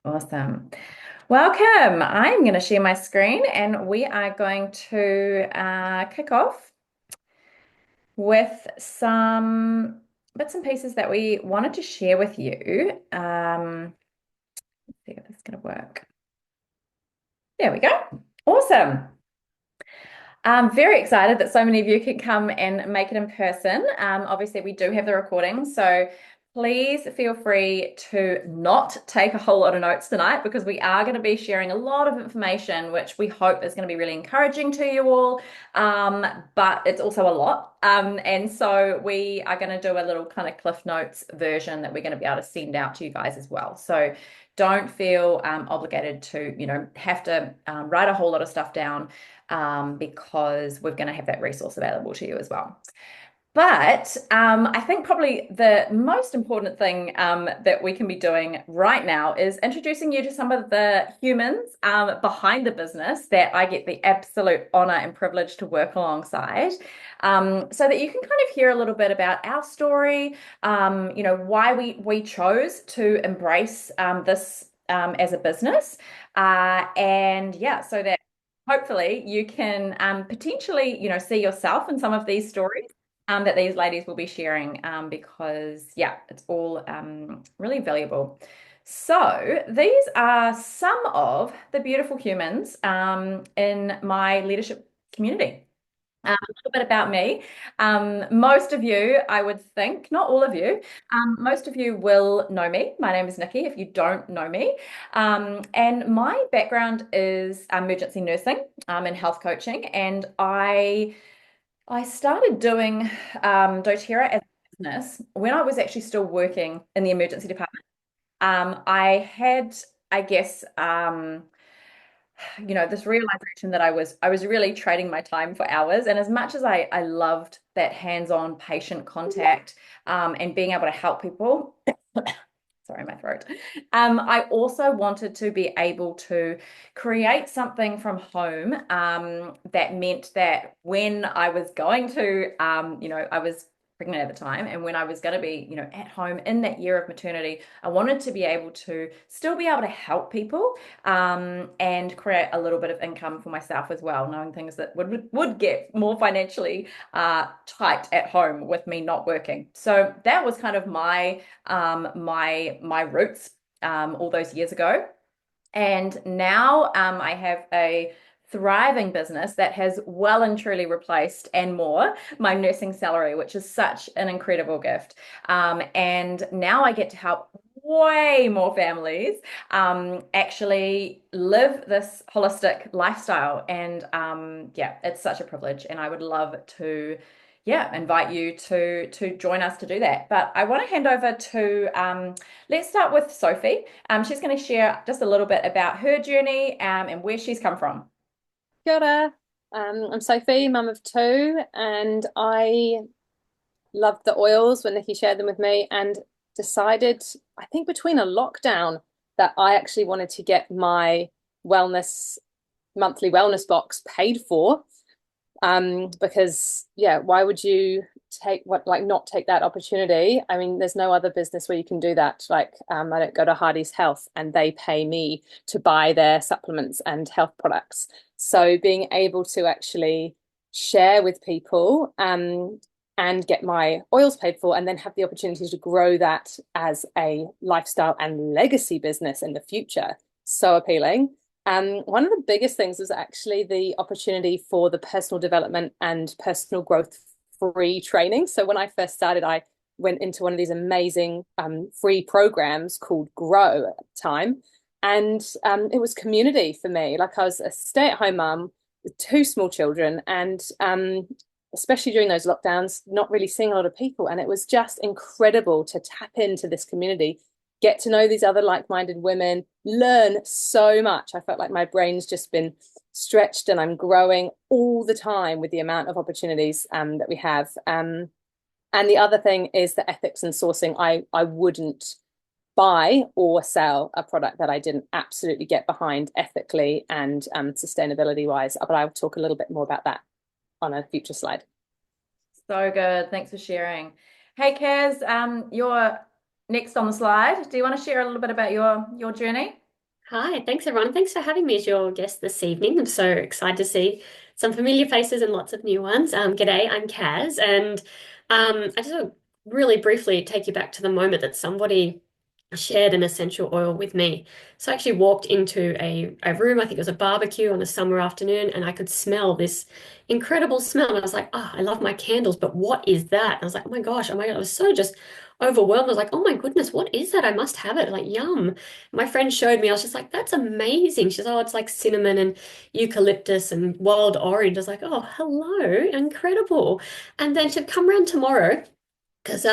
Awesome. Welcome. I'm going to share my screen and we are going to kick off with some bits and pieces that we wanted to share with you. Let's see if this is going to work. There we go. Awesome. I'm very excited that so many of you can come and make it in person. Obviously, we do have the recording, so please feel free to not take a whole lot of notes tonight because we are going to be sharing a lot of information, which we hope is going to be really encouraging to you all. But it's also a lot. And so we are going to do a little kind of Cliff Notes version that we're going to be able to send out to you guys as well. So don't feel obligated to, have to write a whole lot of stuff down because we're going to have that resource available to you as well. But I think probably the most important thing that we can be doing right now is introducing you to some of the humans behind the business that I get the absolute honor and privilege to work alongside, so that you can kind of hear a little bit about our story, why we chose to embrace this as a business, and yeah, so that hopefully you can potentially, see yourself in some of these stories that these ladies will be sharing because, yeah, it's all really valuable. So, these are some of the beautiful humans in my leadership community. A little bit about me. Most of you, I would think, not all of you, most of you will know me. My name is Nikki, if you don't know me. And my background is emergency nursing and health coaching. And I started doing doTERRA as a business when I was actually still working in the emergency department. I had, I guess, this realization that I was really trading my time for hours. And as much as I loved that hands-on patient contact and being able to help people, sorry, my throat. I also wanted to be able to create something from home that meant that when I was going to, I was pregnant at the time, and when I was going to be, at home in that year of maternity, I wanted to be able to still be able to help people and create a little bit of income for myself as well, knowing things that would get more financially tight at home with me not working. So that was kind of my roots all those years ago. And now I have a thriving business that has well and truly replaced and more my nursing salary, which is such an incredible gift. And now I get to help way more families actually live this holistic lifestyle. And yeah, it's such a privilege. And I would love to invite you to join us to do that. But I want to hand over to let's start with Sophie. She's going to share just a little bit about her journey and where she's come from. Kia ora. I'm Sophie, mum of two, and I loved the oils when Nikki shared them with me and decided, I think between a lockdown, that I actually wanted to get my wellness monthly wellness box paid for. Because yeah, why would you take what like not take that opportunity? I mean, there's no other business where you can do that. Like, I don't go to Hardy's Health and they pay me to buy their supplements and health products. So being able to actually share with people and get my oils paid for and then have the opportunity to grow that as a lifestyle and legacy business in the future. So appealing. One of the biggest things was actually the opportunity for the personal development and personal growth free training. So when I first started, I went into one of these amazing free programs called Grow at the time. And it was community for me. Like I was a stay-at-home mum with two small children and especially during those lockdowns, not really seeing a lot of people. And it was just incredible to tap into this community, get to know these other like-minded women, learn so much. I felt like my brain's just been stretched and I'm growing all the time with the amount of opportunities that we have. And the other thing is the ethics and sourcing. I wouldn't buy or sell a product that I didn't absolutely get behind ethically and sustainability wise. But I'll talk a little bit more about that on a future slide. So good. Thanks for sharing. Hey, Kaz, you're next on the slide. Do you want to share a little bit about your journey? Hi, thanks everyone. Thanks for having me as your guest this evening. I'm so excited to see some familiar faces and lots of new ones. G'day, I'm Kaz, and I just want to really briefly take you back to the moment that somebody shared an essential oil with me. So I actually walked into a room, I think it was a barbecue on a summer afternoon, and I could smell this incredible smell. And I was like, oh, I love my candles, but what is that? And I was like, oh my God, I was so just overwhelmed. I was like, oh my goodness, what is that? I must have it. Like, yum. My friend showed me, I was just like, that's amazing. She says, oh, it's like cinnamon and eucalyptus and wild orange. I was like, oh, hello, incredible. And then she'd come around tomorrow because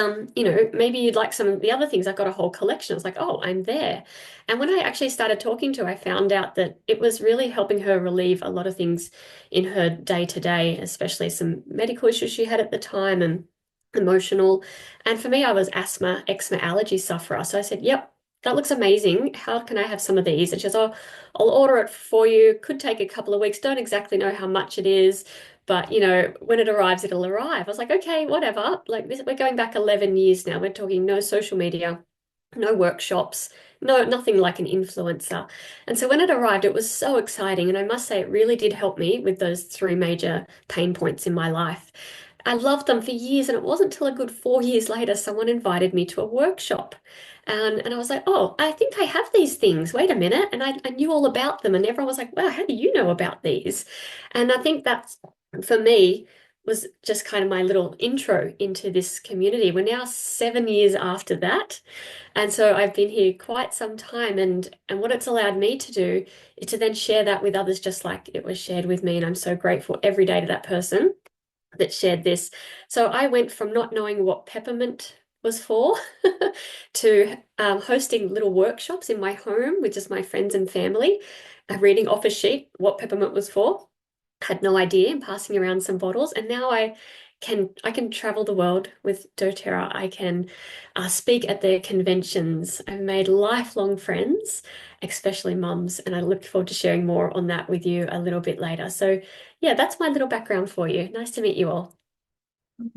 maybe you'd like some of the other things. I've got a whole collection. I was like, oh, I'm there. And when I actually started talking to her, I found out that it was really helping her relieve a lot of things in her day to day, especially some medical issues she had at the time and emotional. And for me, I was asthma, eczema, allergy sufferer. So I said, yep. That looks amazing. How can I have some of these? And she goes, oh, I'll order it for you. Could take a couple of weeks. Don't exactly know how much it is. But when it arrives, it'll arrive. I was like, okay, whatever. Like this, we're going back 11 years now. We're talking no social media, no workshops, no nothing like an influencer. And so when it arrived, it was so exciting. And I must say, it really did help me with those three major pain points in my life. I loved them for years, and it wasn't till a good 4 years later someone invited me to a workshop. And I was like, oh, I think I have these things. Wait a minute. And I knew all about them. And everyone was like, wow, how do you know about these? And I think that's for me was just kind of my little intro into this community. We're now 7 years after that. And so I've been here quite some time and what it's allowed me to do is to then share that with others just like it was shared with me. And I'm so grateful every day to that person that shared this. So I went from not knowing what peppermint was for to hosting little workshops in my home with just my friends and family, reading off a sheet what peppermint was for. Had no idea and passing around some bottles. And now I can travel the world with doTERRA. I can speak at their conventions. I've made lifelong friends, especially mums, and I look forward to sharing more on that with you a little bit later. So yeah, that's my little background for you. Nice to meet you all.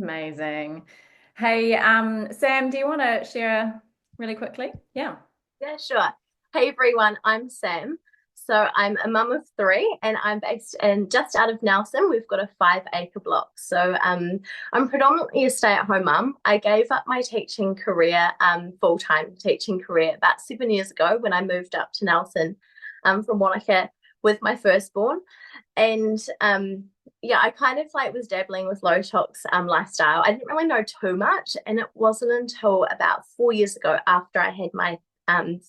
Amazing. Hey, Sam, do you want to share really quickly? Yeah. Yeah, sure. Hey everyone, I'm Sam. So I'm a mum of three and I'm based in just out of Nelson. We've got a 5 acre block. So I'm predominantly a stay-at-home mum. I gave up my teaching career, full-time teaching career about 7 years ago when I moved up to Nelson from Wanaka with my firstborn. And yeah, I kind of like was dabbling with low tox lifestyle. I didn't really know too much, and it wasn't until about 4 years ago after I had my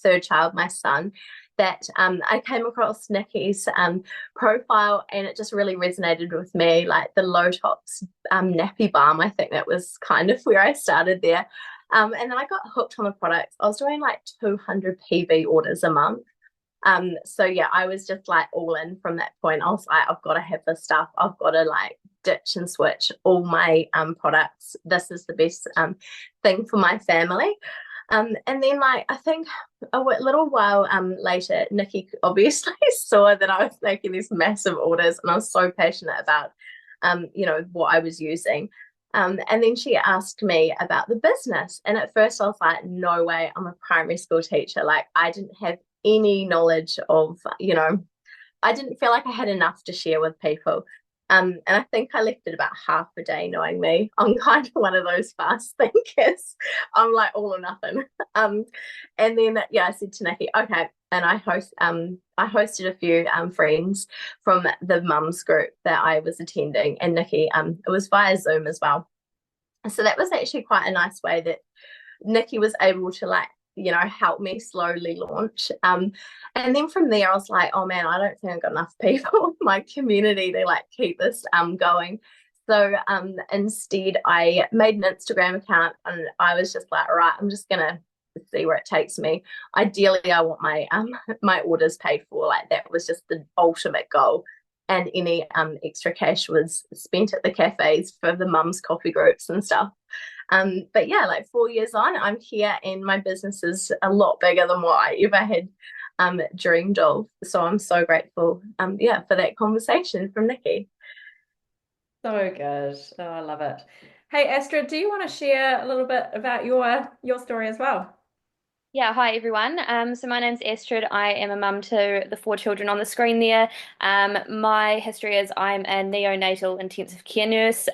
third child, my son, that I came across Nikki's profile and it just really resonated with me, like the low tox nappy balm. I think that was kind of where I started there. And then I got hooked on the products. I was doing like 200 PV orders a month. So yeah, I was just like all in from that point. I was like, I've got to have this stuff. I've got to like ditch and switch all my products. This is the best thing for my family. And then like I think little while later, Nikki obviously saw that I was making these massive orders and I was so passionate about what I was using. And then she asked me about the business. And at first I was like, no way, I'm a primary school teacher. Like I didn't have any knowledge of, I didn't feel like I had enough to share with people. And I think I left it about half a day knowing me. I'm kind of one of those fast thinkers. I'm like all or nothing. And then yeah, I said to Nikki, okay. And I hosted a few friends from the mums group that I was attending, and Nikki, it was via Zoom as well. So that was actually quite a nice way that Nikki was able to like, help me slowly launch. And then from there, I was like, oh man, I don't think I've got enough people in my community to like keep this going. So instead, I made an Instagram account, and I was just like, all right, I'm just gonna see where it takes me. Ideally, I want my my orders paid for. Like that was just the ultimate goal. And any extra cash was spent at the cafes for the mums coffee groups and stuff. But yeah, like 4 years on, I'm here and my business is a lot bigger than what I ever had dreamed of. So I'm so grateful, yeah, for that conversation from Nikki. So good. Oh, I love it. Hey, Astrid, do you want to share a little bit about your story as well? Yeah, hi everyone. So my name's Astrid. I am a mum to the 4 children on the screen there. My history is I'm a neonatal intensive care nurse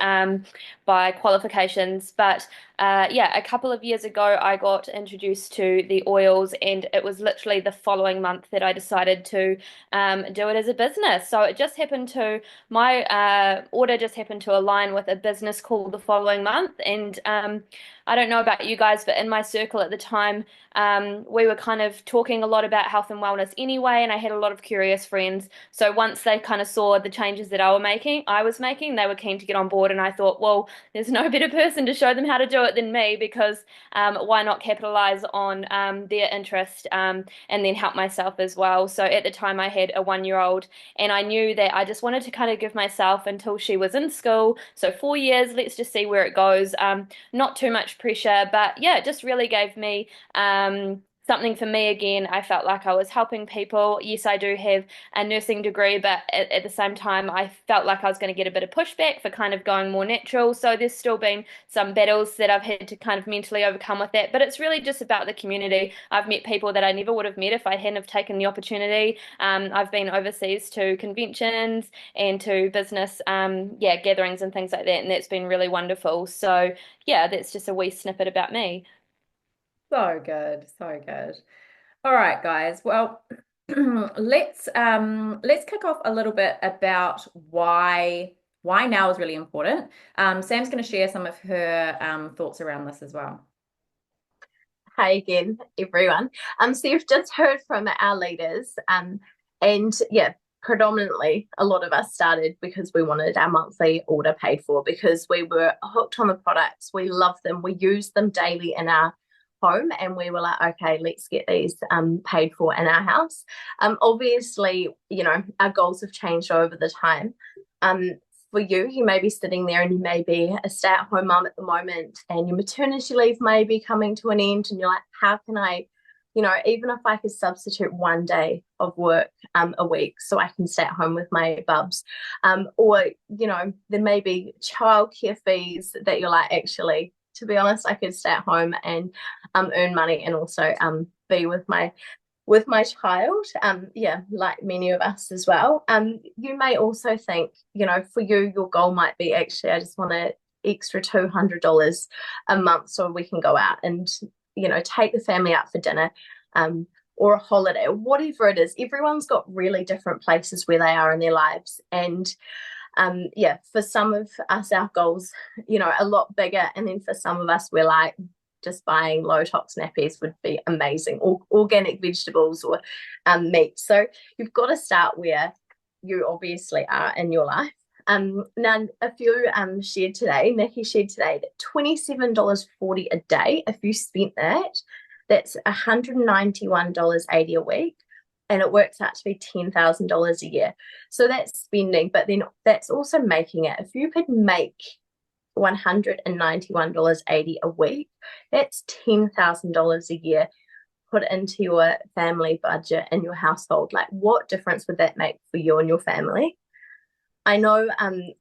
by qualifications, but yeah, a couple of years ago I got introduced to the oils, and it was literally the following month that I decided to do it as a business. So it just happened to my order just happened to align with a business call the following month, and I don't know about you guys, but in my circle at the time. We were kind of talking a lot about health and wellness anyway, and I had a lot of curious friends. So once they kind of saw the changes that I was making, they were keen to get on board. And I thought, well, there's no better person to show them how to do it than me, because why not capitalize on their interest and then help myself as well. So at the time, I had a 1-year-old, and I knew that I just wanted to kind of give myself until she was in school. So 4 years, let's just see where it goes. Not too much pressure, but yeah, it just really gave me something for me again. I felt like I was helping people. Yes, I do have a nursing degree, but at the same time, I felt like I was going to get a bit of pushback for kind of going more natural. So there's still been some battles that I've had to kind of mentally overcome with that. But it's really just about the community. I've met people that I never would have met if I hadn't have taken the opportunity. I've been overseas to conventions and to business, yeah, gatherings and things like that, and that's been really wonderful. So yeah, that's just a wee snippet about me. So good, so good. All right, guys. Well, let's kick off a little bit about why now is really important. Sam's going to share some of her thoughts around this as well. Hi again, everyone. So you've just heard from our leaders, and yeah, predominantly a lot of us started because we wanted our monthly order paid for, because we were hooked on the products. We love them. We use them daily in our home, and we were like, okay, let's get these paid for in our house. Obviously, you know, our goals have changed over the time. For you, you may be sitting there and you may be a stay-at-home mum at the moment, and your maternity leave may be coming to an end, and you're like, how can I, you know, even if I could substitute one day of work a week so I can stay at home with my bubs, or, you know, there may be childcare fees that you're like, actually, to be honest, I could stay at home and earn money and also be with my child, yeah, like many of us as well. You may also think, you know, for you, your goal might be, actually, I just want an extra $200 a month so we can go out and, you know, take the family out for dinner, or a holiday, or whatever it is. Everyone's got really different places where they are in their lives. And yeah, for some of us, our goals, you know, a lot bigger. And then for some of us, we're like, just buying low tox nappies would be amazing, or organic vegetables, or meat. So you've got to start where you obviously are in your life. Now, a few shared today, Nikki shared today, that $27.40 a day, if you spent that, that's $191.80 a week. And it works out to be $10,000 a year. So that's spending, but then that's also making it. If you could make $191.80 a week, that's $10,000 a year put into your family budget and your household. Like, what difference would that make for you and your family? I know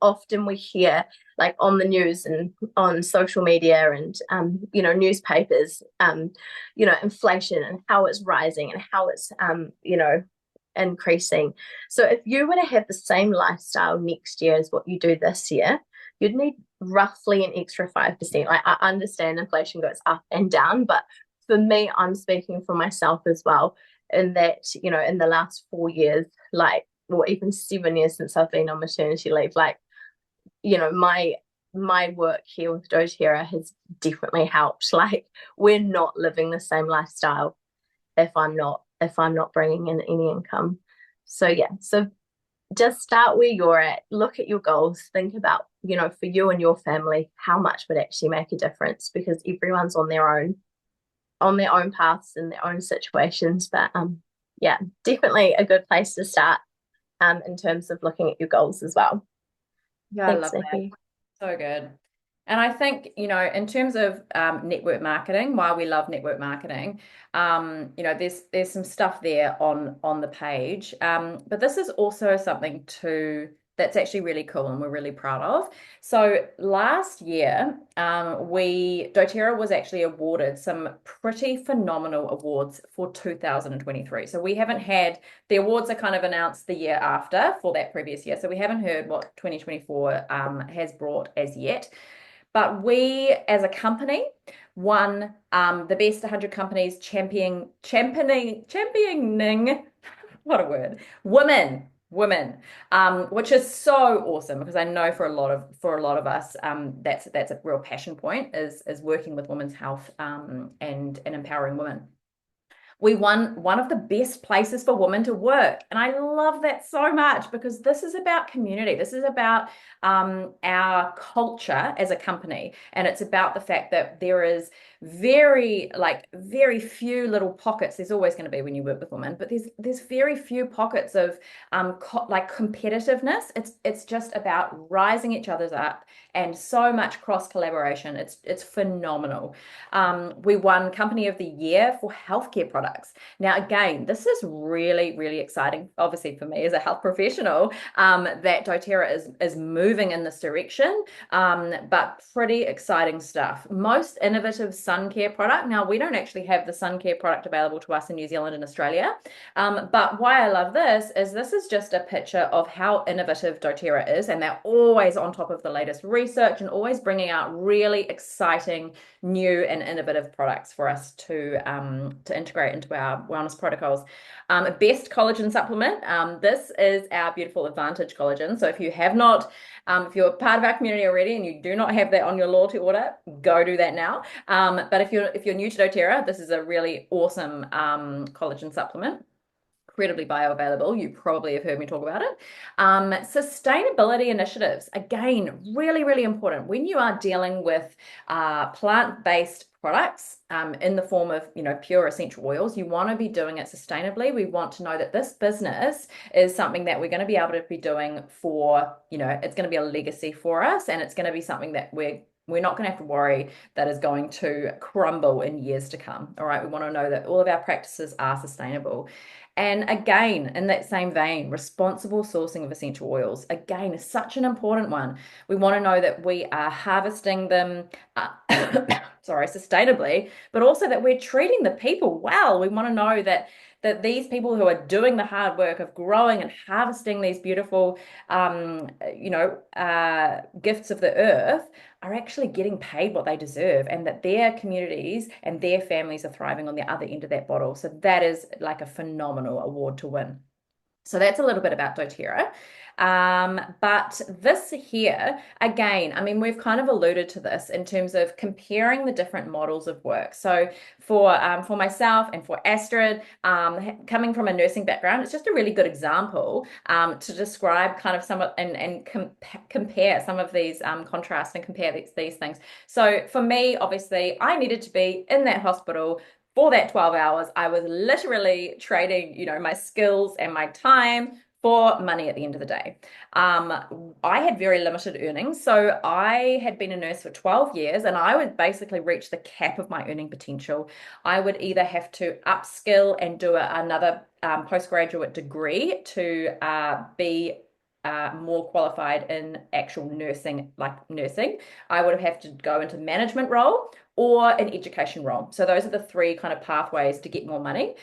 often we hear, like, on the news and on social media and you know, newspapers, you know, inflation and how it's rising and how it's you know, increasing. So if you were to have the same lifestyle next year as what you do this year, you'd need roughly an extra 5%. Like, I understand inflation goes up and down, but for me, I'm speaking for myself as well, in that, you know, in the last 4 years, like, or even 7 years since I've been on maternity leave, like, you know, my work here with doTERRA has definitely helped. Like, we're not living the same lifestyle if I'm not bringing in any income. So yeah, so just start where you're at, look at your goals, think about, you know, for you and your family, how much would actually make a difference, because everyone's on their own paths and their own situations. But yeah, definitely a good place to start in terms of looking at your goals as well. Yeah, I Thanks, love Nikki. that. So good. And I think, you know, in terms of network marketing, why we love network marketing, you know, there's some stuff there on the page. But this is also something to that's actually really cool and we're really proud of. So last year, doTERRA was actually awarded some pretty phenomenal awards for 2023. So we haven't had, the awards are kind of announced the year after for that previous year. So we haven't heard what 2024 has brought as yet. But we, as a company, won the Best 100 Companies championing, what a word, women, which is so awesome because I know for a lot of us, that's a real passion point is working with women's health and empowering women. We won one of the best places for women to work. And I love that so much because this is about community. This is about our culture as a company. And it's about the fact that there is very few little pockets. There's always going to be when you work with women, but there's very few pockets of competitiveness. It's just about rising each other's up and so much cross collaboration. It's phenomenal. We won Company of the Year for healthcare products. Now, again, this is really, really exciting, obviously for me as a health professional, that doTERRA is moving in this direction, but pretty exciting stuff. Most innovative sun care product. Now, we don't actually have the sun care product available to us in New Zealand and Australia, but why I love this is just a picture of how innovative doTERRA is, and they're always on top of the latest research and always bringing out really exciting new and innovative products for us to integrate into our wellness protocols. Best collagen supplement. This is our beautiful Advantage collagen. So if you have not, if you're part of our community already and you do not have that on your loyalty order, go do that now. But if you're new to doTERRA, this is a really awesome collagen supplement. Incredibly bioavailable. You probably have heard me talk about it. Sustainability initiatives, again, really, really important. When you are dealing with plant-based products in the form of, pure essential oils, you want to be doing it sustainably. We want to know that this business is something that we're going to be able to be doing for, it's going to be a legacy for us, and it's going to be something that we're not going to have to worry that is going to crumble in years to come. All right, we want to know that all of our practices are sustainable. And again, in that same vein, responsible sourcing of essential oils, again, is such an important one. We want to know that we are harvesting them, sustainably, but also that we're treating the people well. We want to know that these people who are doing the hard work of growing and harvesting these beautiful, gifts of the earth are actually getting paid what they deserve, and that their communities and their families are thriving on the other end of that bottle. So that is like a phenomenal award to win. So that's a little bit about doTERRA. But this here, again, I mean, we've kind of alluded to this in terms of comparing the different models of work. So for myself and for Astrid, coming from a nursing background, it's just a really good example to describe kind of some of, and compare some of these contrasts and compare these things. So for me, obviously, I needed to be in that hospital for that 12 hours. I was literally trading, my skills and my time for money at the end of the day. I had very limited earnings. So I had been a nurse for 12 years and I would basically reach the cap of my earning potential. I would either have to upskill and do another postgraduate degree to be more qualified in actual nursing, like nursing. I would have to go into management role or an education role. So those are the three kind of pathways to get more money.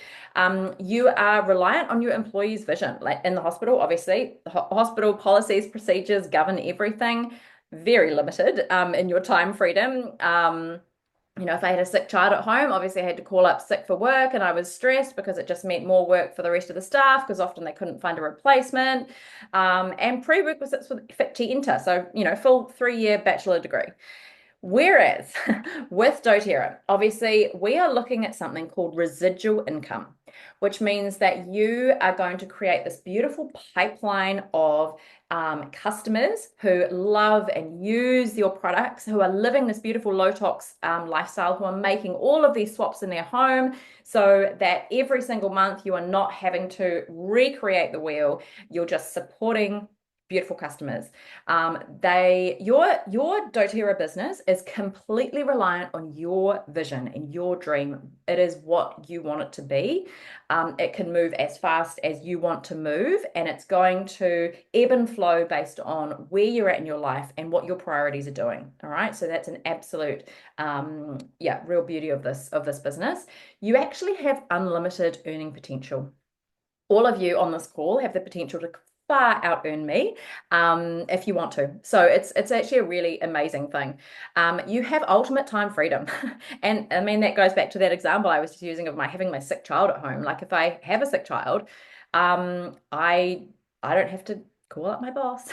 You are reliant on your employee's vision. Like in the hospital, obviously, hospital policies, procedures govern everything. Very limited in your time freedom. If I had a sick child at home, obviously I had to call up sick for work, and I was stressed because it just meant more work for the rest of the staff because often they couldn't find a replacement. And prerequisites were fit to enter. So, full 3-year bachelor degree. Whereas with doTERRA, obviously we are looking at something called residual income, which means that you are going to create this beautiful pipeline of customers who love and use your products, who are living this beautiful low tox lifestyle, who are making all of these swaps in their home, so that every single month you are not having to recreate the wheel. You're just supporting beautiful customers. Your doTERRA business is completely reliant on your vision and your dream. It is what you want it to be. It can move as fast as you want to move, and it's going to ebb and flow based on where you're at in your life and what your priorities are doing. All right, so that's an absolute, real beauty of this business. You actually have unlimited earning potential. All of you on this call have the potential to far out earn me if you want to. So it's actually a really amazing thing. You have ultimate time freedom. And I mean, that goes back to that example I was just using of having my sick child at home. Like if I have a sick child, I don't have to call up my boss.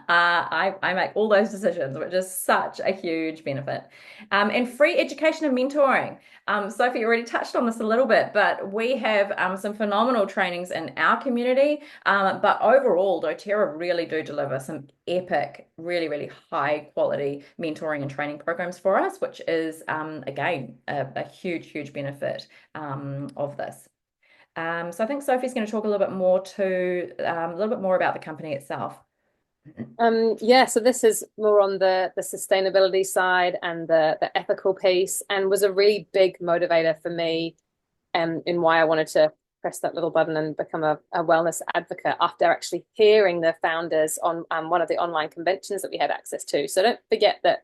I make all those decisions, which is such a huge benefit. And free education and mentoring. Sophie already touched on this a little bit, but we have some phenomenal trainings in our community. But overall, doTERRA really do deliver some epic, really, really high quality mentoring and training programs for us, which is, again, a huge, huge benefit of this. So I think Sophie's going to talk a little bit more about the company itself. So this is more on the sustainability side and the ethical piece, and was a really big motivator for me in why I wanted to press that little button and become a wellness advocate after actually hearing the founders on one of the online conventions that we had access to. So don't forget that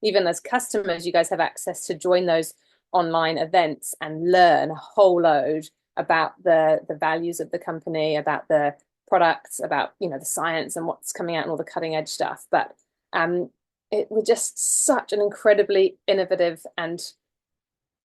even as customers, you guys have access to join those online events and learn a whole load about the values of the company, about the products, about the science and what's coming out and all the cutting edge stuff. But it was just such an incredibly innovative and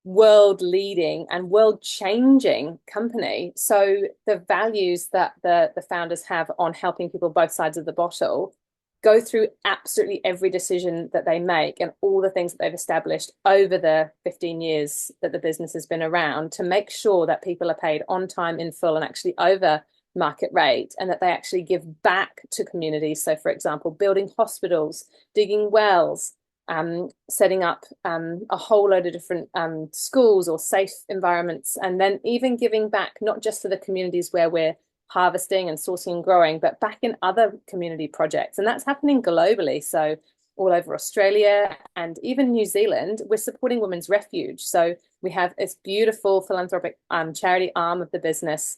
world leading and world changing company. So the values that the founders have on helping people both sides of the bottle go through absolutely every decision that they make, and all the things that they've established over the 15 years that the business has been around to make sure that people are paid on time, in full, and actually over market rate, and that they actually give back to communities. So for example, building hospitals, digging wells, setting up a whole load of different schools or safe environments, and then even giving back not just to the communities where we're harvesting and sourcing and growing, but back in other community projects. And that's happening globally. So all over Australia and even New Zealand, we're supporting Women's Refuge. So we have this beautiful philanthropic charity arm of the business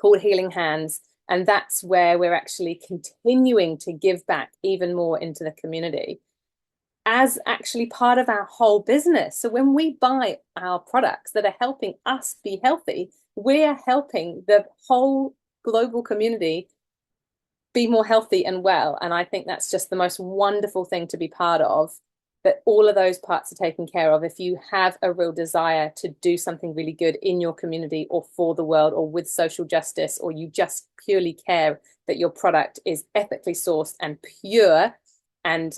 called Healing Hands. And that's where we're actually continuing to give back even more into the community as actually part of our whole business. So when we buy our products that are helping us be healthy, we're helping the whole global community be more healthy and well. And I think that's just the most wonderful thing to be part of, that all of those parts are taken care of. If you have a real desire to do something really good in your community or for the world or with social justice, or you just purely care that your product is ethically sourced and pure, and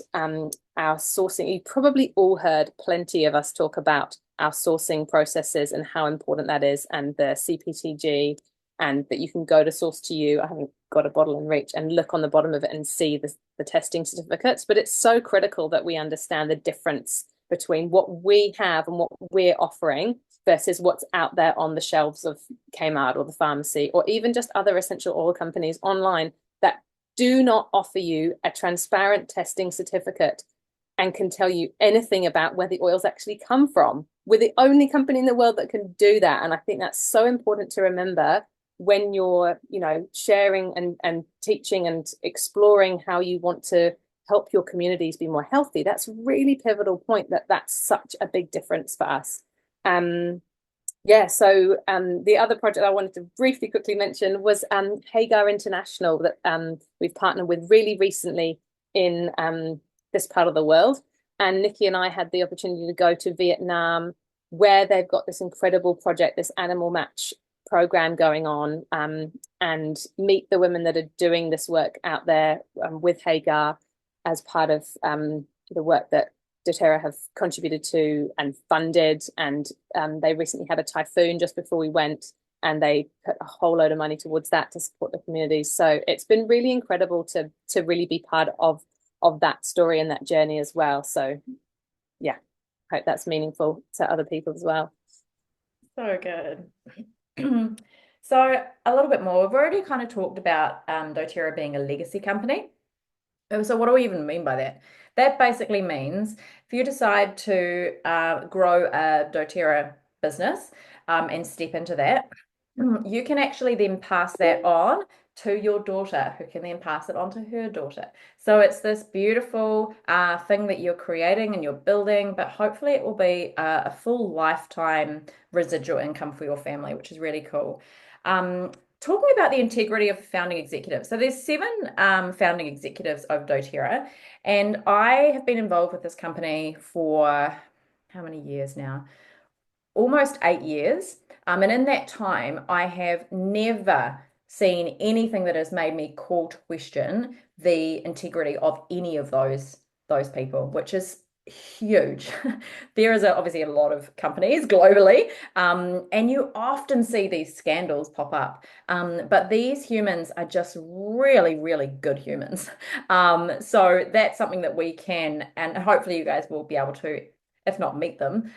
our sourcing, you probably all heard plenty of us talk about our sourcing processes and how important that is, and the CPTG, and that you can go to Source to You. I haven't got a bottle in reach and look on the bottom of it and see the testing certificates, but it's so critical that we understand the difference between what we have and what we're offering versus what's out there on the shelves of Kmart or the pharmacy, or even just other essential oil companies online that do not offer you a transparent testing certificate and can tell you anything about where the oils actually come from. We're the only company in the world that can do that. And I think that's so important to remember when you're, sharing and teaching and exploring how you want to help your communities be more healthy. That's a really pivotal point, that's such a big difference for us. The other project I wanted to briefly quickly mention was Hagar International, that we've partnered with really recently in this part of the world. And Nikki and I had the opportunity to go to Vietnam, where they've got this incredible project, this animal match program going on, and meet the women that are doing this work out there with Hagar as part of the work that doTERRA have contributed to and funded. And they recently had a typhoon just before we went, and they put a whole load of money towards that to support the communities. So it's been really incredible to really be part of that story and that journey as well. So yeah, I hope that's meaningful to other people as well. So good. So a little bit more. We've already kind of talked about doTERRA being a legacy company. So what do we even mean by that? That basically means if you decide to grow a doTERRA business and step into that, you can actually then pass that on to your daughter, who can then pass it on to her daughter. So it's this beautiful thing that you're creating and you're building, but hopefully it will be a full lifetime residual income for your family, which is really cool. Talking about the integrity of founding executives. So there's 7 founding executives of doTERRA, and I have been involved with this company for how many years now? Almost 8 years. And in that time, I have never seen anything that has made me call to question the integrity of any of those people, which is huge. There is obviously a lot of companies globally, and you often see these scandals pop up. But these humans are just really, really good humans. So that's something that we can, and hopefully you guys will be able to, if not meet them,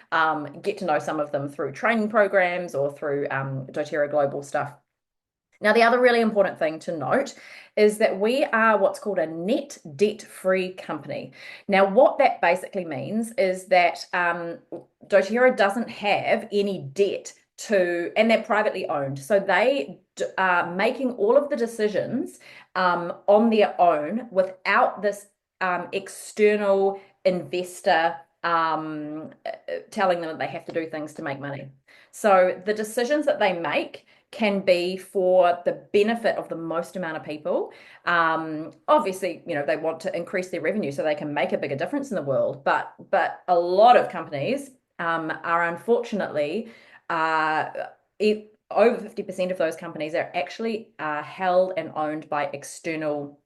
get to know some of them through training programs or through doTERRA Global stuff. Now, the other really important thing to note is that we are what's called a net debt-free company. Now, what that basically means is that doTERRA doesn't have any debt and they're privately owned. So they are making all of the decisions on their own without this external investor telling them that they have to do things to make money. So the decisions that they make can be for the benefit of the most amount of people. Obviously, they want to increase their revenue so they can make a bigger difference in the world. But a lot of companies are unfortunately over 50% of those companies are actually held and owned by external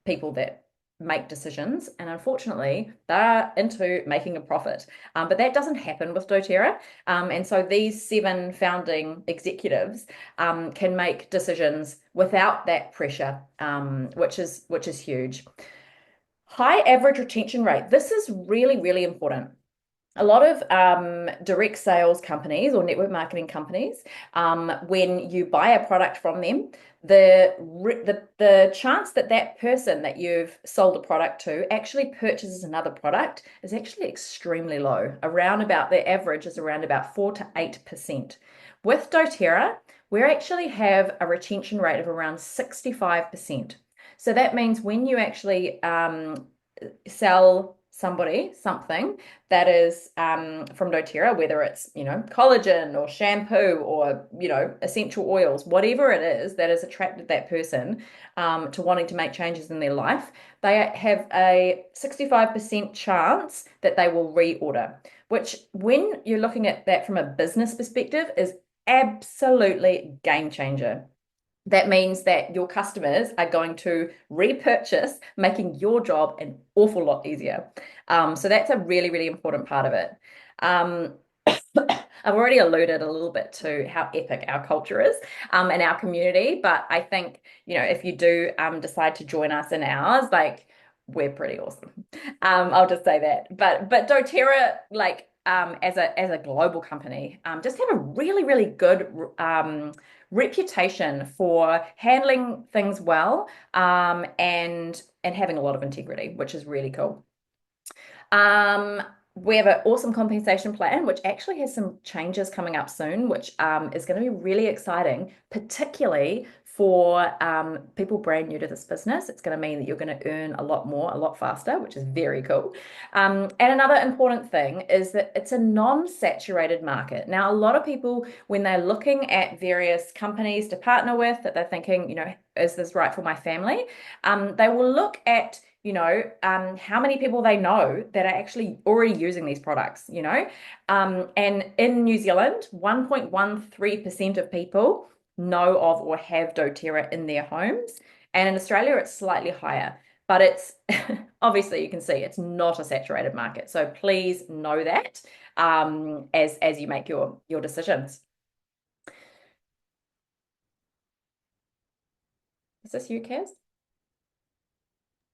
people that make decisions, and unfortunately they're into making a profit, but that doesn't happen with doTERRA, and so these 7 founding executives can make decisions without that pressure, which is huge. High average retention rate. This is really, really important. A lot of direct sales companies or network marketing companies, when you buy a product from them, the chance that that person that you've sold a product to actually purchases another product is actually extremely low. The average is around about 4 to 8%. With doTERRA, we actually have a retention rate of around 65%. So that means when you actually sell somebody something that is from doTERRA, whether it's collagen or shampoo or essential oils, whatever it is that has attracted that person to wanting to make changes in their life, they have a 65% chance that they will reorder, which, when you're looking at that from a business perspective, is absolutely game changer. That means that your customers are going to repurchase, making your job an awful lot easier. So that's a really, really important part of it. I've already alluded a little bit to how epic our culture is and our community, but I think, if you do decide to join us in ours, we're pretty awesome. I'll just say that. But doTERRA, as a global company, just have a really, really good reputation for handling things well, and having a lot of integrity, which is really cool. We have an awesome compensation plan, which actually has some changes coming up soon, which is going to be really exciting, particularly for people brand new to this business. It's going to mean that you're going to earn a lot more, a lot faster, which is very cool. And another important thing is that it's a non-saturated market. Now, a lot of people, when they're looking at various companies to partner with, that they're thinking, is this right for my family? They will look at how many people they know that are actually already using these products, and in New Zealand, 1.13% of people know of or have doTERRA in their homes, and in Australia it's slightly higher, but it's obviously, you can see it's not a saturated market, so please know that as you make your decisions. Is this you, Kaz?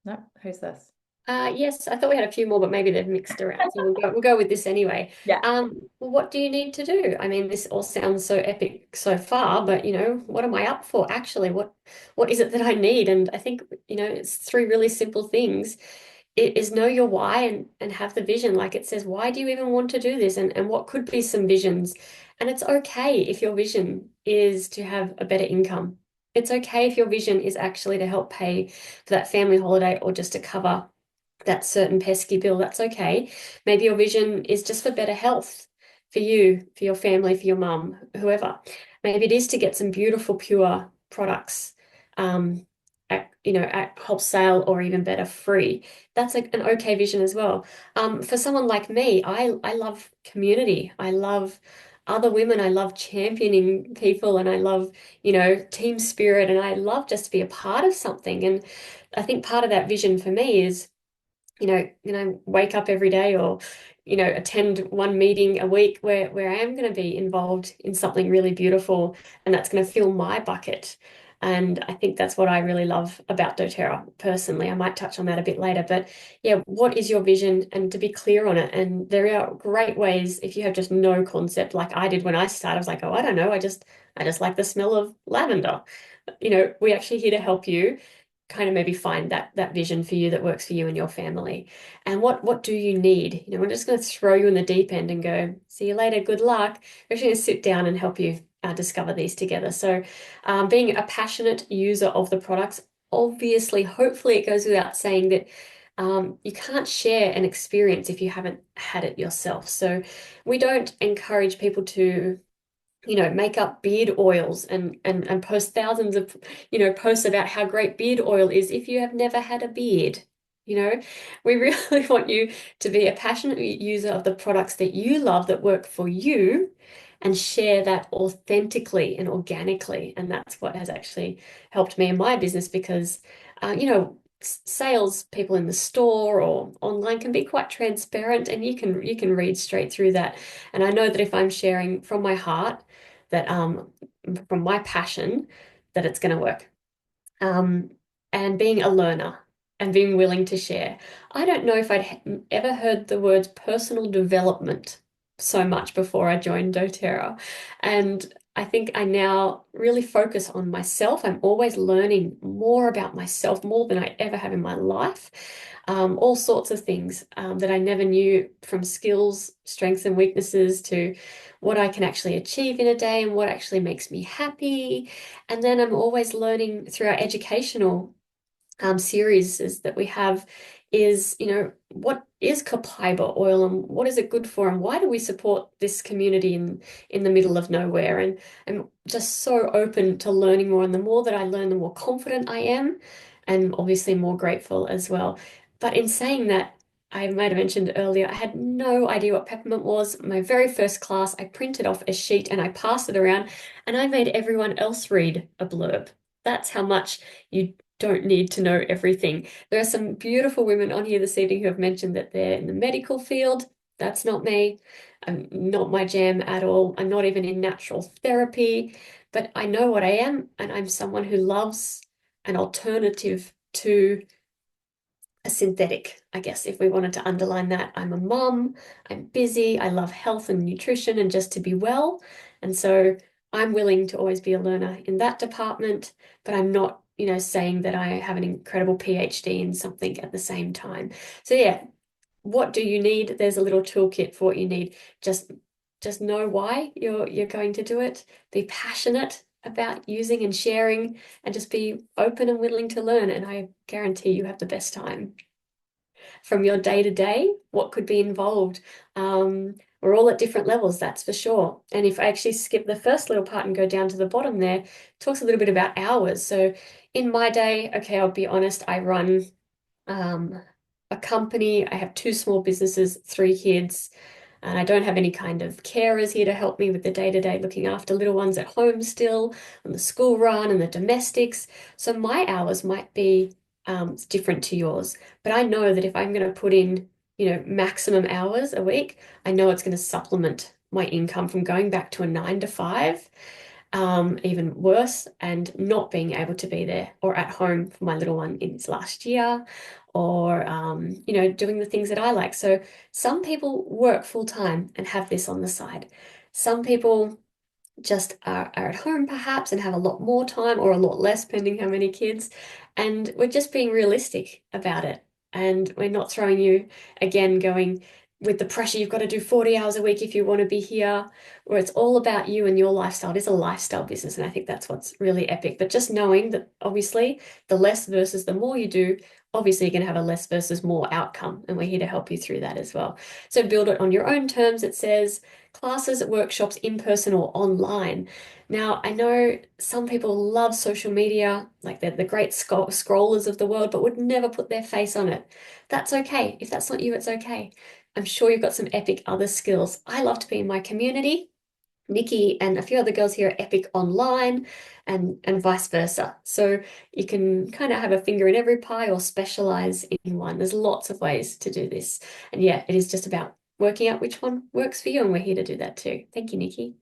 No, who's this? Yes, I thought we had a few more, but maybe they've mixed around. So we'll go with this anyway. Yeah. Well, what do you need to do? I mean, this all sounds so epic so far, but what am I up for actually? What is it that I need? And I think, it's three really simple things. It is know your why and have the vision. Like it says, why do you even want to do this? And what could be some visions? And it's okay if your vision is to have a better income. It's okay if your vision is actually to help pay for that family holiday or just to cover that certain pesky bill. That's okay. Maybe your vision is just for better health for you, for your family, for your mum, whoever. Maybe it is to get some beautiful, pure products at wholesale or even better free. That's an okay vision as well. For someone like me, I love community. I love other women. I love championing people and I love, team spirit and I love just to be a part of something. And I think part of that vision for me is wake up every day or, attend one meeting a week where I am going to be involved in something really beautiful and that's going to fill my bucket. And I think that's what I really love about doTERRA personally. I might touch on that a bit later, but yeah, what is your vision and to be clear on it? And there are great ways if you have just no concept, like I did when I started. I was like, oh, I don't know. I just like the smell of lavender. We actually here to help you kind of maybe find that vision for you that works for you and your family. And what do you need? We're just going to throw you in the deep end and go, see you later, good luck. We're actually going to sit down and help you discover these together. So being a passionate user of the products, obviously, hopefully it goes without saying that you can't share an experience if you haven't had it yourself. So we don't encourage people to make up beard oils and post thousands of, posts about how great beard oil is if you have never had a beard. We really want you to be a passionate user of the products that you love that work for you and share that authentically and organically. And that's what has actually helped me in my business because, sales people in the store or online can be quite transparent and you can read straight through that. And I know that if I'm sharing from my heart, that from my passion, that it's going to work. And being a learner and being willing to share. I don't know if I'd ever heard the words personal development so much before I joined doTERRA. And I think I now really focus on myself. I'm always learning more about myself, more than I ever have in my life. All sorts of things that I never knew, from skills, strengths, and weaknesses to what I can actually achieve in a day and what actually makes me happy. And then I'm always learning through our educational series that we have is, what is copaiba oil and what is it good for and why do we support this community in the middle of nowhere? And I'm just so open to learning more. And the more that I learn, the more confident I am and obviously more grateful as well. But in saying that, I might have mentioned earlier, I had no idea what peppermint was. My very first class, I printed off a sheet and I passed it around and I made everyone else read a blurb. That's how much you don't need to know everything. There are some beautiful women on here this evening who have mentioned that they're in the medical field. That's not me. I'm not my jam at all. I'm not even in natural therapy, but I know what I am, and I'm someone who loves an alternative to a synthetic, I guess, if we wanted to underline that. I'm a mum, I'm busy, I love health and nutrition and just to be well. And so I'm willing to always be a learner in that department, but I'm not, saying that I have an incredible PhD in something at the same time. So yeah, what do you need? There's a little toolkit for what you need. Just know why you're going to do it. Be passionate about using and sharing and just be open and willing to learn. And I guarantee you have the best time. From your day to day, what could be involved? We're all at different levels, that's for sure. And if I actually skip the first little part and go down to the bottom there, it talks a little bit about hours. So in my day, okay, I'll be honest, I run a company. I have 2 small businesses, 3 kids. And I don't have any kind of carers here to help me with the day-to-day looking after little ones at home still, and the school run and the domestics. So my hours might be different to yours. But I know that if I'm going to put in, maximum hours a week, I know it's going to supplement my income from going back to a 9 to 5, even worse, and not being able to be there or at home for my little one in his last year, or doing the things that I like. So some people work full time and have this on the side. Some people just are at home perhaps and have a lot more time or a lot less, depending how many kids. And we're just being realistic about it. And we're not throwing you again going with the pressure you've got to do 40 hours a week if you want to be here, where it's all about you and your lifestyle. It is a lifestyle business, and I think that's what's really epic. But just knowing that obviously the less versus the more you do, obviously you're going to have a less versus more outcome, and we're here to help you through that as well. So build it on your own terms. It says classes, workshops, in person or online. Now, I know some people love social media, like they're the great scrollers of the world, but would never put their face on it. That's okay. If that's not you, it's okay. I'm sure you've got some epic other skills. I love to be in my community. Nikki and a few other girls here are epic online and vice versa. So you can kind of have a finger in every pie or specialize in one. There's lots of ways to do this. And yeah, it is just about working out which one works for you, and we're here to do that too. Thank you, Nikki.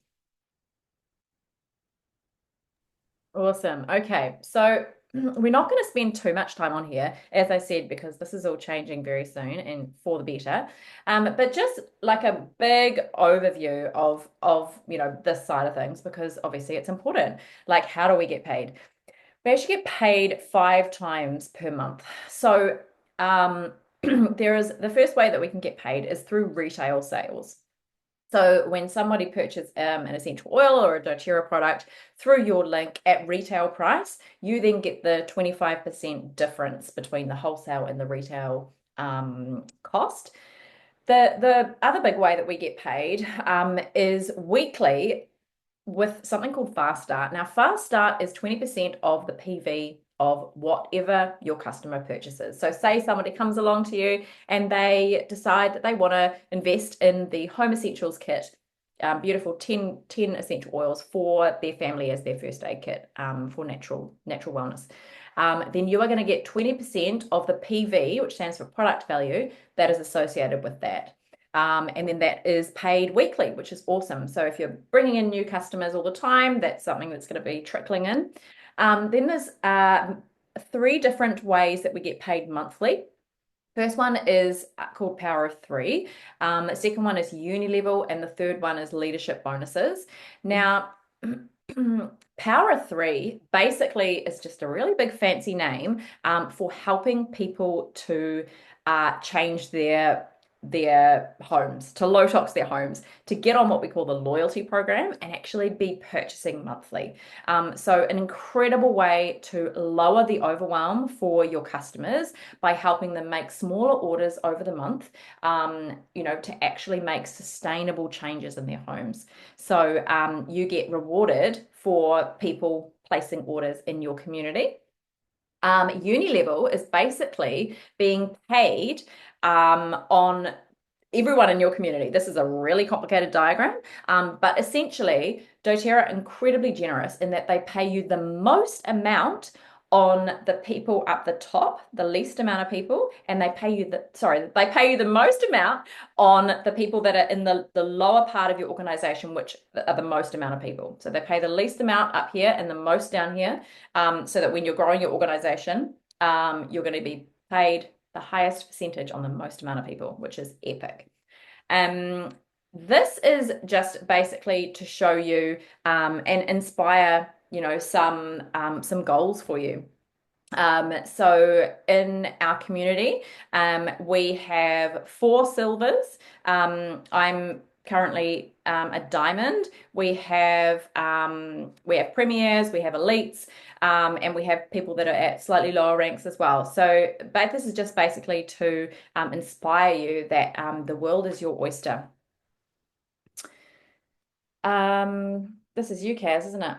Awesome. Okay, so we're not going to spend too much time on here, as I said, because this is all changing very soon and for the better. But just like a big overview of this side of things, because obviously it's important. Like, how do we get paid? We actually get paid 5 times per month. So there is the first way that we can get paid is through retail sales. So when somebody purchases an essential oil or a doTERRA product through your link at retail price, you then get the 25% difference between the wholesale and the retail cost. The other big way that we get paid is weekly with something called Fast Start. Now, Fast Start is 20% of the PV of whatever your customer purchases. So say somebody comes along to you and they decide that they want to invest in the Home Essentials kit, beautiful 10 essential oils for their family as their first aid kit for natural wellness. Then you are going to get 20% of the PV, which stands for product value, that is associated with that. And then that is paid weekly, which is awesome. So if you're bringing in new customers all the time, that's something that's going to be trickling in. Then there's 3 different ways that we get paid monthly. First one is called Power of 3. The second one is uni level, and the third one is leadership bonuses. Now, Power of 3 basically is just a really big fancy name for helping people to change their homes, to low tox their homes, to get on what we call the loyalty program and actually be purchasing monthly. So an incredible way to lower the overwhelm for your customers by helping them make smaller orders over the month, to actually make sustainable changes in their homes. So you get rewarded for people placing orders in your community. Uni level is basically being paid on everyone in your community. This is a really complicated diagram, but essentially doTERRA are incredibly generous in that they pay you the most amount on the people up the top, the least amount of people, and they pay you the most amount on the people that are in the lower part of your organization, which are the most amount of people. So they pay the least amount up here and the most down here, so that when you're growing your organization, you're going to be paid the highest percentage on the most amount of people, which is epic. This is just basically to show you and inspire some goals for you. So in our community, we have 4 silvers. I'm currently a diamond. We have premiers, we have elites, and we have people that are at slightly lower ranks as well. So, but this is just basically to inspire you that the world is your oyster. This is you, Kaz, isn't it?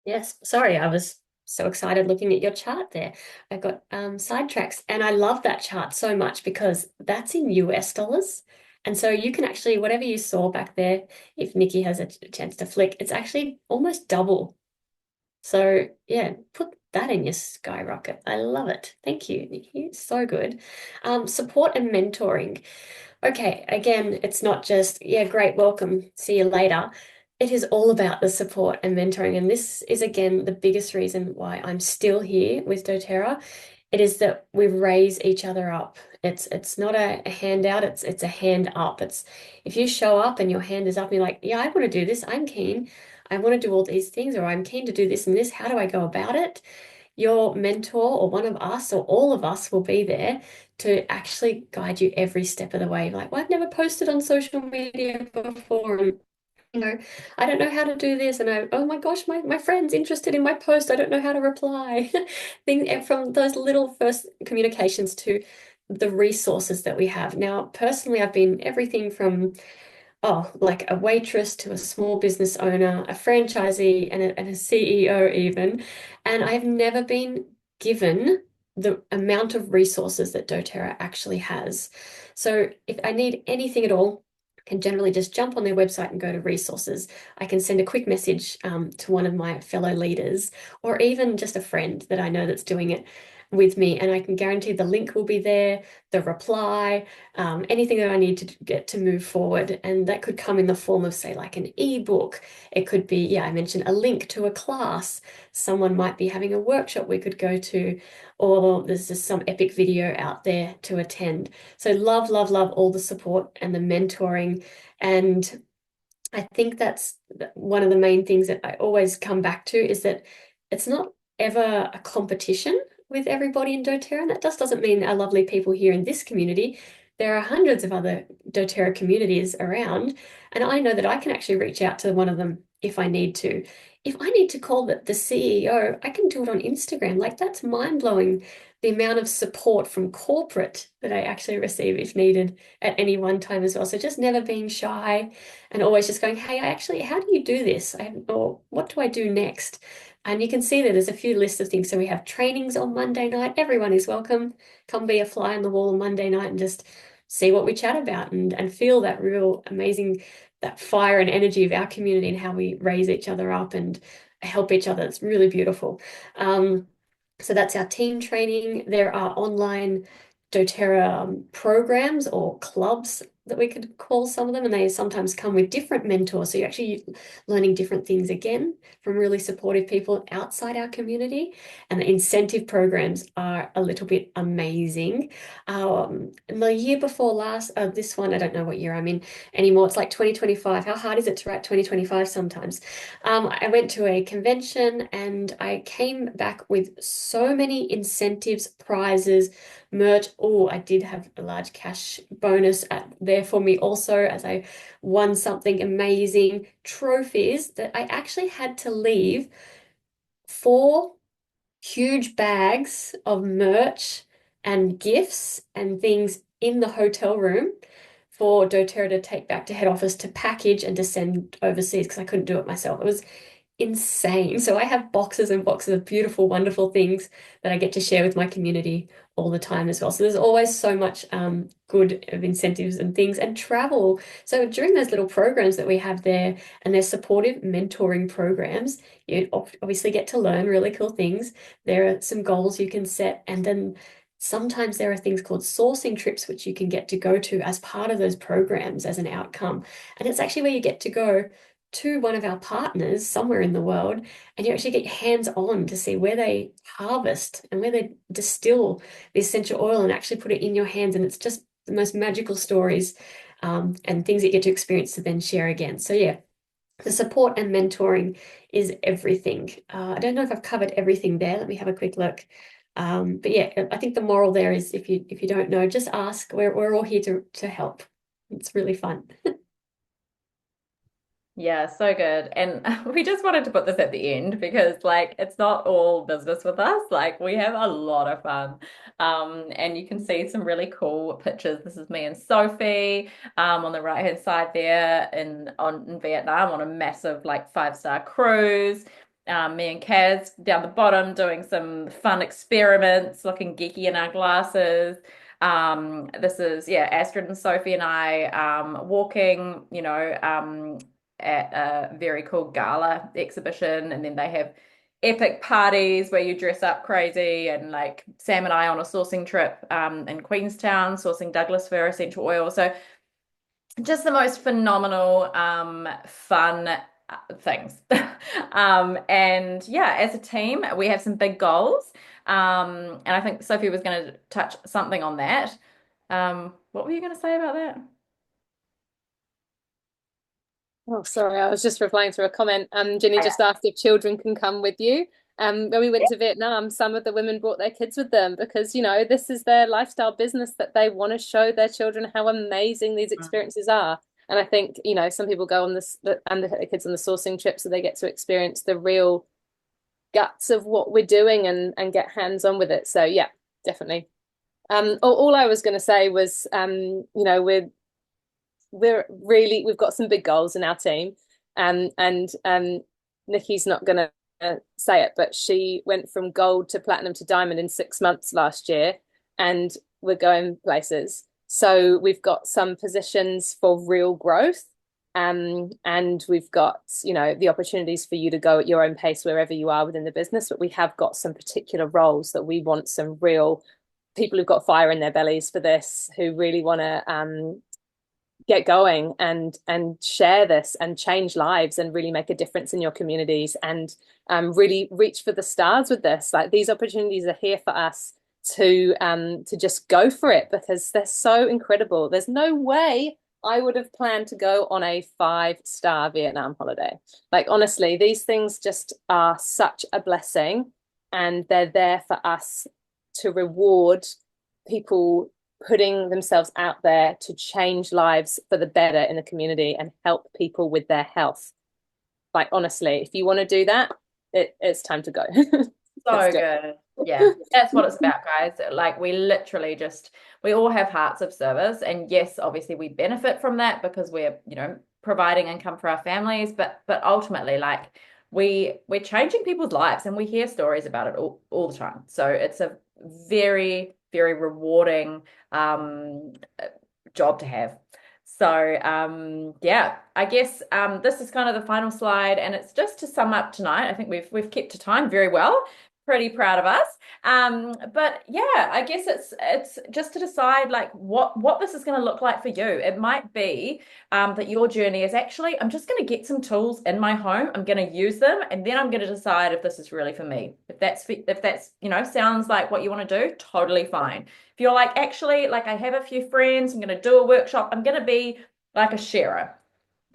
Yes, sorry, I was so excited looking at your chart there. I got sidetracks, and I love that chart so much because that's in US dollars. And so you can actually, whatever you saw back there, if Nikki has a chance to flick, it's actually almost double. So yeah, put that in your skyrocket. I love it. Thank you, Nikki. So good. Support and mentoring. Okay, again, it's not just, yeah, great, welcome, see you later. It is all about the support and mentoring. And this is, again, the biggest reason why I'm still here with doTERRA it is that we raise each other up. It's not a handout, it's a hand up. It's if you show up and your hand is up and you're like, yeah, I want to do this, I'm keen. I want to do all these things, or I'm keen to do this and this. How do I go about it? Your mentor or one of us or all of us will be there to actually guide you every step of the way. Like, well, I've never posted on social media before. And, I don't know how to do this. And oh my gosh, my friend's interested in my post. I don't know how to reply. From those little first communications to the resources that we have. Now, personally, I've been everything from like a waitress to a small business owner, a franchisee, and a CEO even. And I've never been given the amount of resources that doTERRA actually has. So if I need anything at all, I can generally just jump on their website and go to resources. I can send a quick message to one of my fellow leaders, or even just a friend that I know that's doing it with me, and I can guarantee the link will be there, the reply, anything that I need to get to move forward. And that could come in the form of, say, like an ebook. It could be, yeah, I mentioned a link to a class. Someone might be having a workshop we could go to, or there's just some epic video out there to attend. So love, love, love all the support and the mentoring. And I think that's one of the main things that I always come back to is that it's not ever a competition with everybody in doTERRA. And that just doesn't mean our lovely people here in this community. There are hundreds of other doTERRA communities around, and I know that I can actually reach out to one of them if I need to. If I need to call the CEO, I can do it on Instagram. Like, that's mind-blowing, the amount of support from corporate that I actually receive if needed at any one time as well. So just never being shy and always just going, hey, how do you do this? Or what do I do next? And you can see that there's a few lists of things. So we have trainings on Monday night. Everyone is welcome. Come be a fly on the wall on Monday night and just see what we chat about and feel that real amazing, that fire and energy of our community and how we raise each other up and help each other. It's really beautiful. So that's our team training. There are online doTERRA programs or clubs that we could call some of them, and they sometimes come with different mentors. So you're actually learning different things again from really supportive people outside our community. And the incentive programs are a little bit amazing. The year before last, this one, I don't know what year I'm in anymore. It's like 2025. How hard is it to write 2025 sometimes? I went to a convention and I came back with so many incentives, prizes, merch. Oh, I did have a large cash bonus there for me also, as I won something amazing, trophies that I actually had to leave 4 huge bags of merch and gifts and things in the hotel room for doTERRA to take back to head office to package and to send overseas because I couldn't do it myself. It was insane. So I have boxes and boxes of beautiful, wonderful things that I get to share with my community all the time as well. So there's always so much good of incentives and things and travel. So during those little programs that we have there, and they're supportive mentoring programs, you obviously get to learn really cool things. There are some goals you can set, and then sometimes there are things called sourcing trips, which you can get to go to as part of those programs as an outcome. And it's actually where you get to go to one of our partners somewhere in the world, and you actually get your hands on to see where they harvest and where they distill the essential oil and actually put it in your hands. And it's just the most magical stories and things that you get to experience to then share again. So yeah, the support and mentoring is everything. I don't know if I've covered everything there. Let me have a quick look. But yeah, I think the moral there is if you don't know, just ask. We're all here to help. It's really fun. Yeah, so good. And we just wanted to put this at the end because like it's not all business with us. Like we have a lot of fun. And you can see some really cool pictures. This is me and Sophie on the right-hand side there in Vietnam on a massive like 5-star cruise. Me and Kaz down the bottom doing some fun experiments, looking geeky in our glasses. This is yeah, Astrid and Sophie and I walking, at a very cool gala exhibition, and then they have epic parties where you dress up crazy, and like Sam and I on a sourcing trip in Queenstown sourcing Douglas fir essential oil. So just the most phenomenal fun things. And yeah, as a team we have some big goals. And I think Sophie was going to touch something on that. What were you going to say about that? Oh, sorry, I was just replying to a comment. Ginny just asked if children can come with you. When we went to Vietnam, some of the women brought their kids with them because, this is their lifestyle business that they want to show their children how amazing these experiences are. And I think, some people go on this and they take their kids on the sourcing trip so they get to experience the real guts of what we're doing and get hands-on with it. So yeah, definitely. All I was going to say was, we've got some big goals in our team, and Nikki's not going to say it, but she went from gold to platinum to diamond in 6 months last year, and we're going places. So we've got some positions for real growth, and we've got the opportunities for you to go at your own pace wherever you are within the business. But we have got some particular roles that we want some real people who've got fire in their bellies for this, who really want to get going and share this and change lives and really make a difference in your communities and really reach for the stars with this. Like, these opportunities are here for us to just go for it because they're so incredible. There's no way I would have planned to go on a 5-star Vietnam holiday. Like, honestly, these things just are such a blessing, and they're there for us to reward people putting themselves out there to change lives for the better in the community and help people with their health. Like, honestly, if you want to do that, it's time to go. So good. Yeah, that's what it's about, guys. Like, we all have hearts of service, and yes, obviously we benefit from that because we're, providing income for our families, but ultimately, like, we're changing people's lives, and we hear stories about it all the time. So it's a very, very rewarding job to have. So yeah, I guess this is kind of the final slide, and it's just to sum up tonight. I think we've kept to time very well. Pretty proud of us. But yeah, I guess it's just to decide like what this is going to look like for you. It might be that your journey is actually, I'm just going to get some tools in my home, I'm going to use them, and then I'm going to decide if this is really for me. If that's sounds like what you want to do, totally fine. If you're like, actually, like, I have a few friends, I'm going to do a workshop, I'm going to be like a sharer,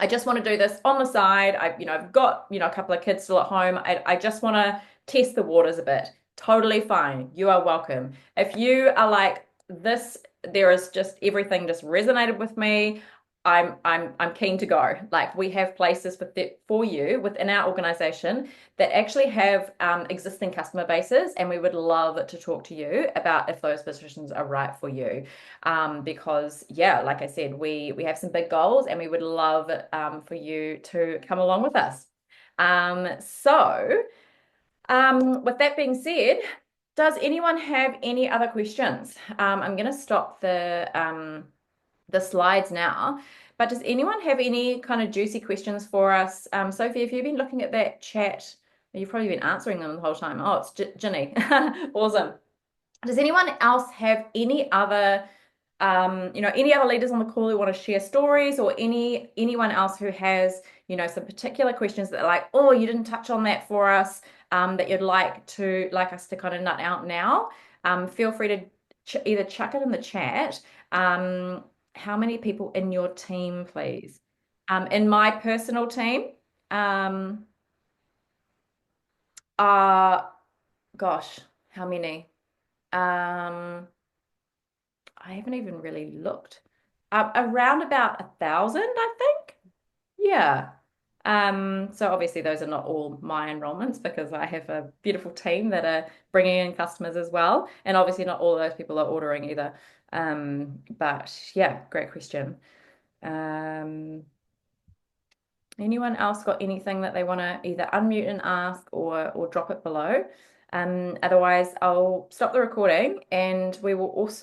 I just want to do this on the side. I've got, a couple of kids still at home. I just want to test the waters a bit. Totally fine. You are welcome. If you are like this, there is just everything just resonated with me, I'm keen to go. Like, we have places for you within our organization that actually have existing customer bases, and we would love to talk to you about if those positions are right for you. Because yeah, like I said, we have some big goals, and we would love for you to come along with us. With that being said, does anyone have any other questions? I'm going to stop the slides now, but does anyone have any kind of juicy questions for us? Sophie, have you been looking at that chat? You've probably been answering them the whole time. Oh, it's Ginny. Awesome. Does anyone else have any other any other leaders on the call who want to share stories, or anyone else who has, some particular questions that are like, oh, you didn't touch on that for us, that you'd like us to kind of nut out now? Feel free to either chuck it in the chat. How many people in your team, please? In my personal team, gosh, how many? I haven't even really looked. Around about 1,000, I think. Yeah. So obviously those are not all my enrollments, because I have a beautiful team that are bringing in customers as well. And obviously not all of those people are ordering either. But yeah, great question. Anyone else got anything that they want to either unmute and ask or drop it below? Otherwise, I'll stop the recording, and we will also